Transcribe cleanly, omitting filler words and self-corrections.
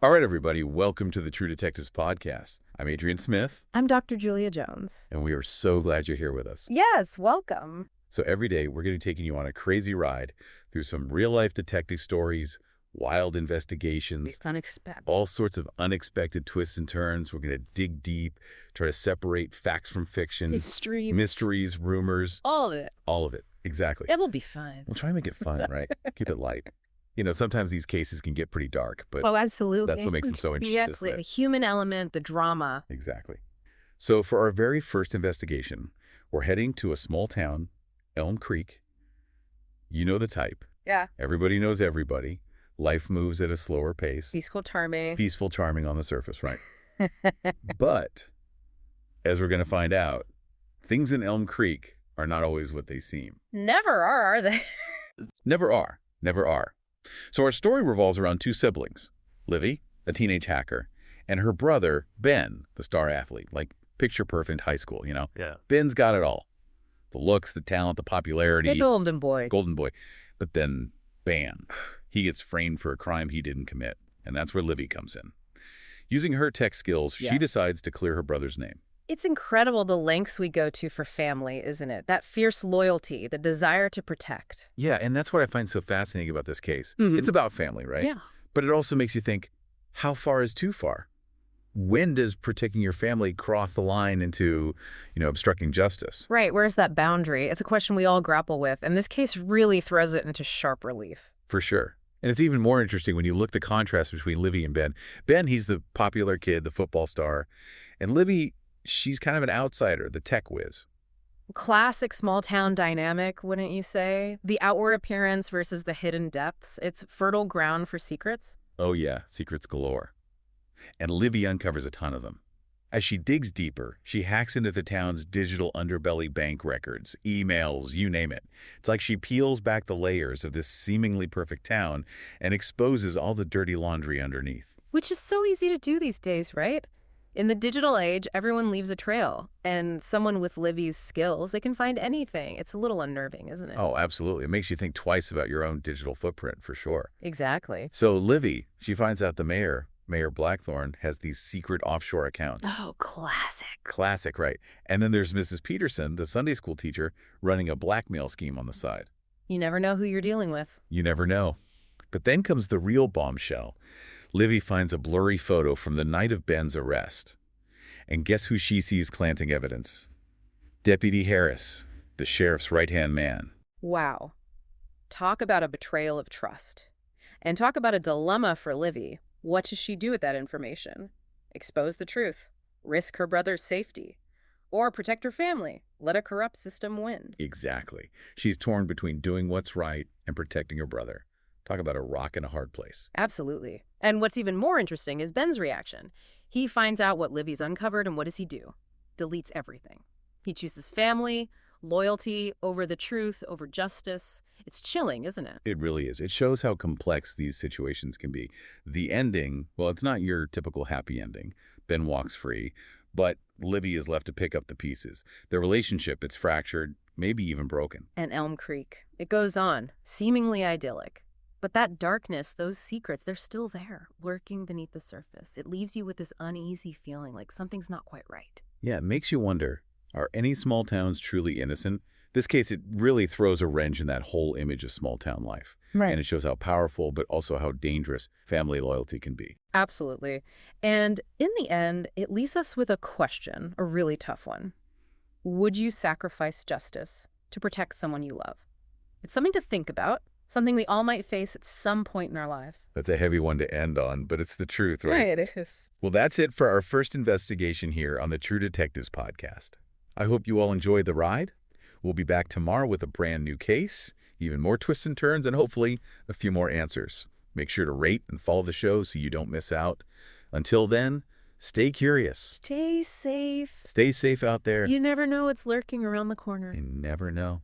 All right, everybody, welcome to the True Detectives podcast. I'm Adrian Smith, I'm Dr. Julia Jones. and we are so glad you're here with us. Yes, welcome. So every day, we're going to be taking you on a crazy ride through some real-life detective stories, wild investigations, Unexpected. all sorts of unexpected twists and turns. We're going to dig deep, try to separate facts from fiction, mysteries, rumors, all of it. all of it. Exactly. It'll be fun. We'll try and make it fun, right? Keep it light. You know, sometimes these cases can get pretty dark, but Oh, absolutely. that's what makes them so interesting, Yeah, isn't absolutely. it? The human element, the drama. Exactly. So for our very first investigation, we're heading to a small town, Elm Creek. You know the type. Yeah. Everybody knows everybody. Life moves at a slower pace. Peaceful, charming. Peaceful, charming on the surface, right? But, as we're going to find out, things in Elm Creek are not always what they seem. Never are they? Never are. Never are. So our story revolves around two siblings, Livy, a teenage hacker, and her brother, Ben, the star athlete, like picture-perfect high school, you know? Yeah. Ben's got it all. The looks, the talent, the popularity. The golden boy. Golden boy. But then, bam, he gets framed for a crime he didn't commit. And that's where Livy comes in. Using her tech skills, she decides to clear her brother's name. It's incredible the lengths we go to for family, isn't it? That fierce loyalty, the desire to protect. Yeah, and that's what I find so fascinating about this case. It's about family, right? Yeah. But it also makes you think, how far is too far? When does protecting your family cross the line into, obstructing justice? Right, where's that boundary? It's a question we all grapple with, and this case really throws it into sharp relief. For sure. And it's even more interesting when you look at the contrast between Livy and Ben. Ben, he's the popular kid, the football star. And Livy, she's kind of an outsider, the tech whiz. Classic small-town dynamic, wouldn't you say? The outward appearance versus the hidden depths. It's fertile ground for secrets. Oh yeah, secrets galore. And Livy uncovers a ton of them. As she digs deeper, she hacks into the town's digital underbelly bank records, emails, you name it. It's like she peels back the layers of this seemingly perfect town and exposes all the dirty laundry underneath. Which is so easy to do these days, right? In the digital age, everyone leaves a trail. And someone with Livy's skills, they can find anything. It's a little unnerving, isn't it? Oh, absolutely. It makes you think twice about your own digital footprint, for sure. Exactly. So Livy, she finds out the Mayor Blackthorne, has these secret offshore accounts. Oh, classic. Classic, right? And then there's Mrs. Peterson, the Sunday school teacher, running a blackmail scheme on the side. You never know who you're dealing with. You never know. But then comes the real bombshell. Livy finds a blurry photo from the night of Ben's arrest. And guess who she sees planting evidence? Deputy Harris, the sheriff's right-hand man. Wow. Talk about a betrayal of trust. And talk about a dilemma for Livy. What does she do with that information? Expose the truth, risk her brother's safety, or protect her family, let a corrupt system win. Exactly. She's torn between doing what's right and protecting her brother. Talk about a rock and a hard place. Absolutely. And what's even more interesting is Ben's reaction. He finds out what Livy's uncovered, and what does he do? Deletes everything. He chooses family, loyalty over the truth, over justice. It's chilling, isn't it? It really is. It shows how complex these situations can be. The ending, well, it's not your typical happy ending. Ben walks free, but Livy is left to pick up the pieces. Their relationship, it's fractured, maybe even broken. And Elm Creek. It goes on, seemingly idyllic. But that darkness, those secrets, they're still there, lurking beneath the surface. It leaves you with this uneasy feeling like something's not quite right. Yeah, it makes you wonder, are any small towns truly innocent? This case, it really throws a wrench in that whole image of small town life. Right. And it shows how powerful, but also how dangerous family loyalty can be. Absolutely. And in the end, it leaves us with a question, a really tough one. Would you sacrifice justice to protect someone you love? It's something to think about, something we all might face at some point in our lives. That's a heavy one to end on, but it's the truth, right? Right, it is. Well, that's it for our first investigation here on the True Detectives podcast. I hope you all enjoyed the ride. We'll be back tomorrow with a brand new case, even more twists and turns, and hopefully a few more answers. Make sure to rate and follow the show so you don't miss out. Until then, stay curious. Stay safe. Stay safe out there. You never know what's lurking around the corner. You never know.